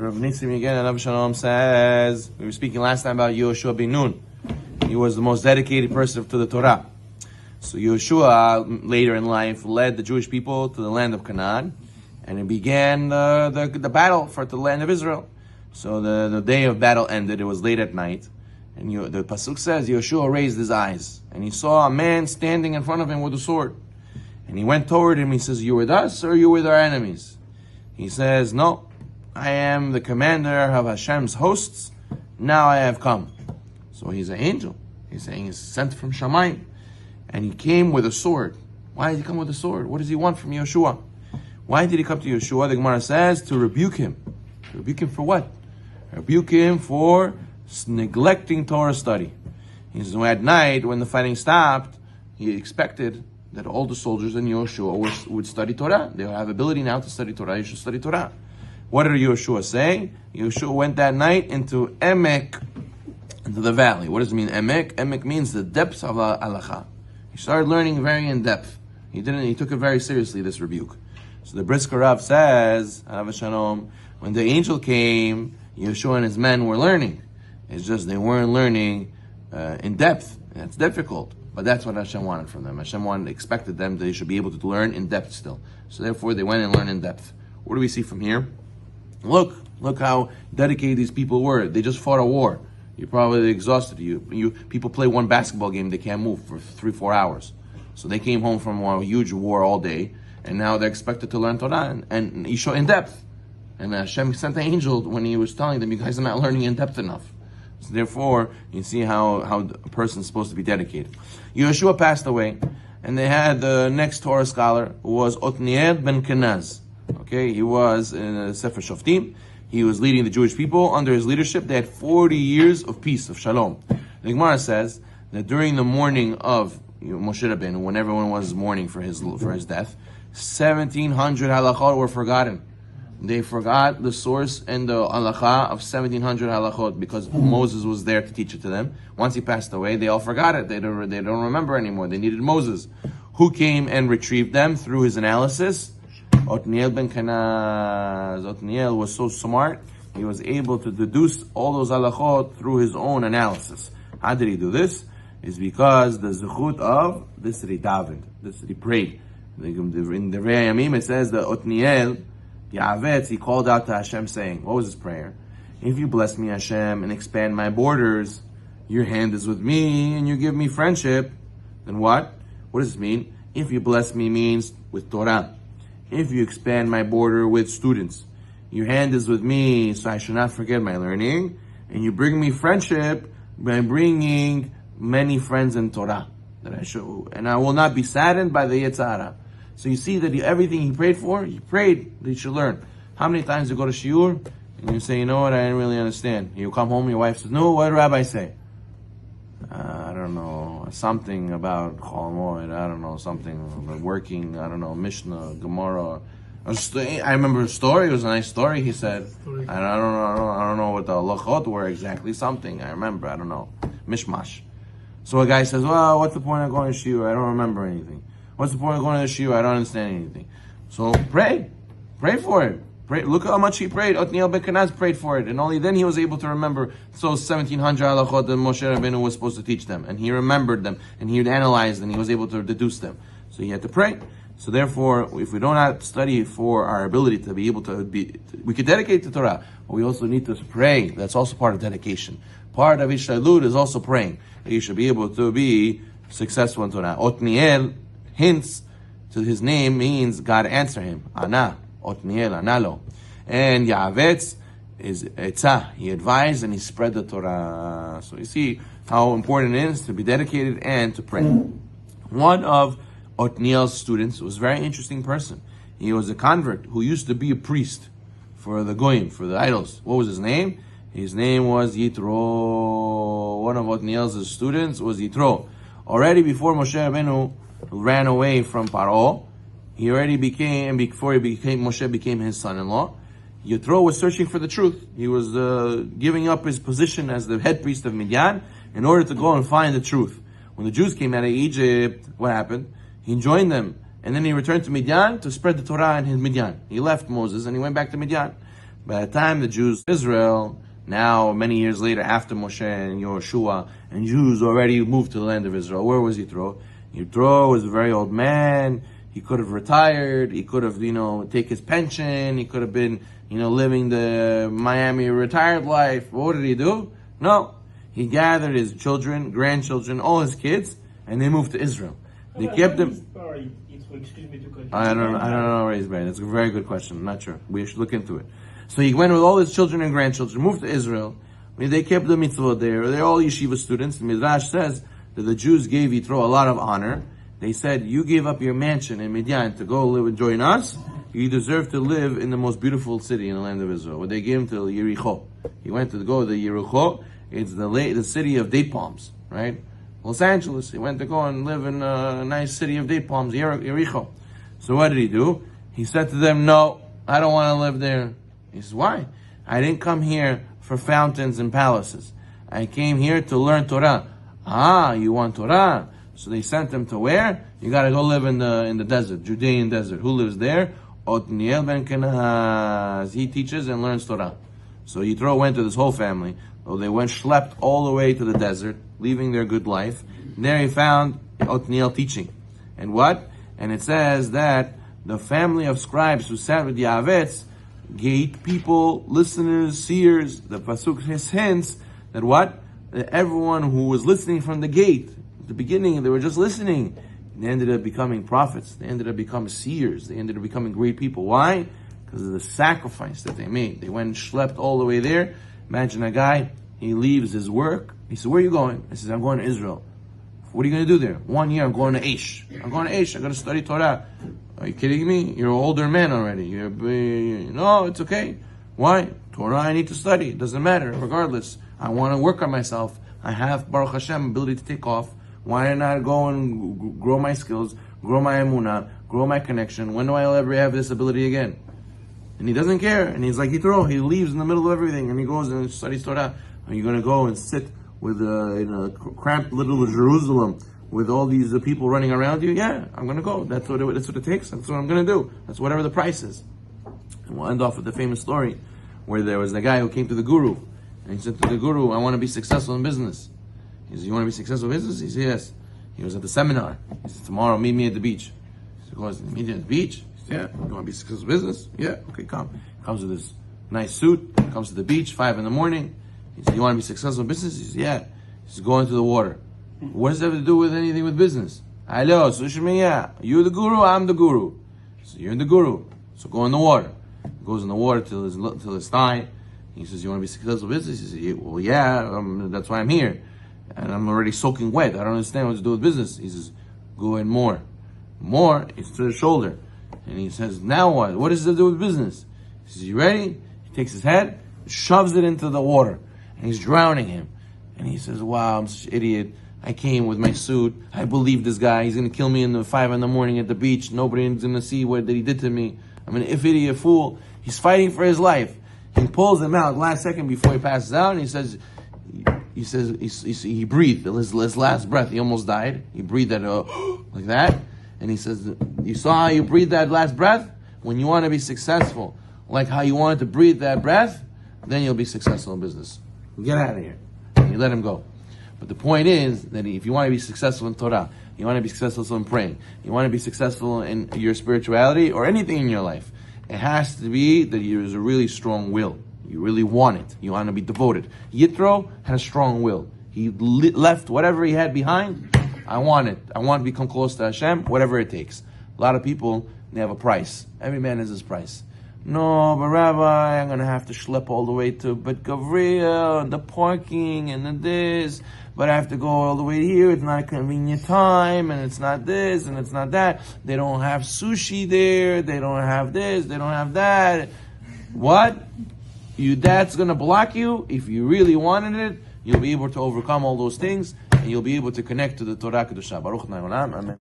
Rav Nitzim again, and Rav Shalom says, we were speaking last time about Yehoshua ben Nun. He was the most dedicated person to the Torah. So Yehoshua, later in life, led the Jewish people to the land of Canaan, and it began the battle for the land of Israel. So the day of battle ended, it was late at night, and the Pasuk says, Yehoshua raised his eyes, and he saw a man standing in front of him with a sword. And he went toward him, he says, "You with us, or you with our enemies?" He says, "No, I am the commander of Hashem's hosts. Now I have come." So he's an angel. He's saying he's sent from Shamayim. And he came with a sword. Why did he come with a sword? What does he want from Yehoshua? Why did he come to Yehoshua? The Gemara says to rebuke him. To rebuke him for what? Rebuke him for neglecting Torah study. He says, at night, when the fighting stopped, he expected that all the soldiers in Yehoshua would study Torah. They have ability now to study Torah. You should study Torah. What did Yehoshua say? Yehoshua went that night into Emek, into the valley. What does it mean, Emek? Emek means the depths of halacha. He started learning very in depth. He took it very seriously, this rebuke. So the Brisker Rav says, Rav Shalom, when the angel came, Yehoshua and his men were learning. It's just they weren't learning in depth. That's difficult. But that's what Hashem wanted from them. Hashem expected them that they should be able to learn in depth still. So therefore they went and learned in depth. What do we see from here? Look how dedicated these people were. They just fought a war. You're probably exhausted. People play one basketball game, they can't move for 3-4 hours. So they came home from a huge war all day, and now they're expected to learn Torah and Yisho in depth. And Hashem sent the angel when he was telling them, you guys are not learning in depth enough. So therefore, you see how a person is supposed to be dedicated. Yehoshua passed away, and they had the next Torah scholar, who was Otniel ben Kenaz. Okay, he was in Sefer Shoftim. He was leading the Jewish people. Under his leadership, they had 40 years of peace, of shalom. The Gemara says that during the mourning of Moshe Rabbeinu, when everyone was mourning for his death, 1,700 halachot were forgotten. They forgot the source and the halacha of 1,700 halachot because Moses was there to teach it to them. Once he passed away, they all forgot it. They don't remember anymore. They needed Moses, who came and retrieved them through his analysis. Otniel ben Kenaz. Otniel was so smart, he was able to deduce all those halachot through his own analysis. How did he do this? It's because the zechut of this that he davened, this that he prayed. In the Re'ayamim it says that Otniel, Yavetz, he called out to Hashem saying, what was his prayer? If you bless me, Hashem, and expand my borders, your hand is with me, and you give me friendship, then what? What does this mean? If you bless me means with Torah. If you expand my border with students, your hand is with me, so I should not forget my learning, and you bring me friendship by bringing many friends in Torah, and I will not be saddened by the Yetzer Hara. So you see that everything he prayed for, he prayed that he should learn. How many times you go to shiur and you say, you know what, I didn't really understand. You come home, your wife says, no, what did Rabbi say? I don't know, something about Chol Moed, I don't know, something about working, I don't know, Mishnah, Gemara. I remember a story, it was a nice story, he said. I don't know what the halachot were exactly, something, I remember, I don't know, mishmash. So a guy says, well, what's the point of going to shiur? I don't remember anything. What's the point of going to the shiur? I don't understand anything. So pray for it. Pray. Look how much he prayed. Otniel ben Kenaz prayed for it, and only then he was able to remember those 1,700 halachot that Moshe Rabbeinu was supposed to teach them, and he remembered them, and he analyzed, and he was able to deduce them. So he had to pray. So therefore, if we don't have to study for our ability to be able to we could dedicate to Torah, but we also need to pray. That's also part of dedication. Part of Ishtalut is also praying. That you should be able to be successful in Torah. Otniel hints to his name means God answer him. Ana, Otniel, Analo. And Yavetz is Etzah. He advised and he spread the Torah. So you see how important it is to be dedicated and to pray. One of Otniel's students was a very interesting person. He was a convert who used to be a priest for the Goyim, for the idols. What was his name? His name was Yitro. One of Otniel's students was Yitro. Already before Moshe Rabbeinu ran away from Paro, Moshe became his son-in-law, Yitro was searching for the truth. He was giving up his position as the head priest of Midian in order to go and find the truth. When the Jews came out of Egypt, what happened? He joined them, and then he returned to Midian to spread the Torah in his Midian. He left Moses and he went back to Midian. By the time the Jews, Israel, now many years later, after Moshe and Yoshua, and Jews already moved to the land of Israel, where was Yitro? Yitro was a very old man. He could have retired. He could have, take his pension. He could have been, living the Miami retired life. But what did he do? No. He gathered his children, grandchildren, all his kids, and they moved to Israel. They kept them. Excuse me to cut you. I don't know where he's buried. That's a very good question. I'm not sure. We should look into it. So he went with all his children and grandchildren, moved to Israel. They kept the mitzvah there. They're all yeshiva students. The Midrash says that the Jews gave Yitro a lot of honor. They said, you gave up your mansion in Midian to go live and join us. You deserve to live in the most beautiful city in the land of Israel. Well, they gave him to Yericho. He went to go to Yericho. It's the city of date palms, right? Los Angeles. He went to go and live in a nice city of date palms, Yericho. So what did he do? He said to them, no, I don't want to live there. He says, why? I didn't come here for fountains and palaces. I came here to learn Torah. Ah, you want Torah? So they sent him to where? You got to go live in the desert, Judean desert. Who lives there? Otniel ben Kenaz. He teaches and learns Torah. So Yitro went to this whole family. So they schlepped all the way to the desert, leaving their good life. And there he found Otniel teaching. And what? And it says that the family of scribes who sat with the Avetz, gate people, listeners, seers, the pasuk hints that what? That everyone who was listening from the gate, at the beginning, they were just listening. They ended up becoming prophets. They ended up becoming seers. They ended up becoming great people. Why? Because of the sacrifice that they made. They went and schlepped all the way there. Imagine a guy, he leaves his work. He said, where are you going? He says, I'm going to Israel. What are you going to do there? 1 year, I'm going to Aish. I'm going to Aish. I'm going to study Torah. Are you kidding me? You're an older man already. No, it's okay. Why? Torah I need to study. It doesn't matter. Regardless, I want to work on myself. I have, Baruch Hashem, ability to take off. Why not go and grow my skills, grow my emunah, grow my connection? When do I ever have this ability again? And he doesn't care. And he's like Yitro. He leaves in the middle of everything and he goes and studies Torah. Are you going to go and sit with in a cramped little Jerusalem with all these people running around you? Yeah, I'm going to go. That's what it takes. That's what I'm going to do. That's whatever the price is. And we'll end off with the famous story where there was the guy who came to the guru. And he said to the guru, I want to be successful in business. He said, you want to be successful in business? He said, yes. He was at the seminar. He said, tomorrow meet me at the beach. He said, meet you at the beach? He said, yeah. You want to be successful in business? Yeah. Okay, come. He comes with this nice suit. Comes to the beach, 5 a.m. He said, you want to be successful in business? He said, yeah. He said, go into the water. What does that have to do with anything with business? Hello, Sushmiya. You're the guru, I'm the guru. So you're the guru. So go in the water. He goes in the water till his thigh. He says, you want to be successful in business? He says, yeah, well, yeah, that's why I'm here. And I'm already soaking wet. I don't understand what to do with business. He says, go in more. More is to the shoulder. And he says, now what? What does it do with business? He says, you ready? He takes his head, shoves it into the water, and he's drowning him. And he says, wow, I'm such an idiot. I came with my suit. I believe this guy. He's going to kill me in the 5 a.m. at the beach. Nobody's going to see what he did to me. I'm an idiot, fool. He's fighting for his life. He pulls him out last second before he passes out, and he says, he breathed his last breath. He almost died. He breathed that like that, and he says, you saw how you breathed that last breath? When you want to be successful, like how you wanted to breathe that breath, then you'll be successful in business. Get out of here. And you let him go. But the point is that if you want to be successful in Torah, you want to be successful in praying, you want to be successful in your spirituality or anything in your life, it has to be that there's a really strong will. You really want it. You want to be devoted. Yitro had a strong will. He left whatever he had behind. I want it. I want to become close to Hashem, whatever it takes. A lot of people, they have a price. Every man has his price. No, but Rabbi, I'm going to have to schlep all the way to Bet Gavriel, and the parking, and the this. But I have to go all the way here. It's not a convenient time, and it's not this, and it's not that. They don't have sushi there. They don't have this. They don't have that. What? That's going to block you. If you really wanted it, you'll be able to overcome all those things, and you'll be able to connect to the Torah Kedusha. Baruch Amen.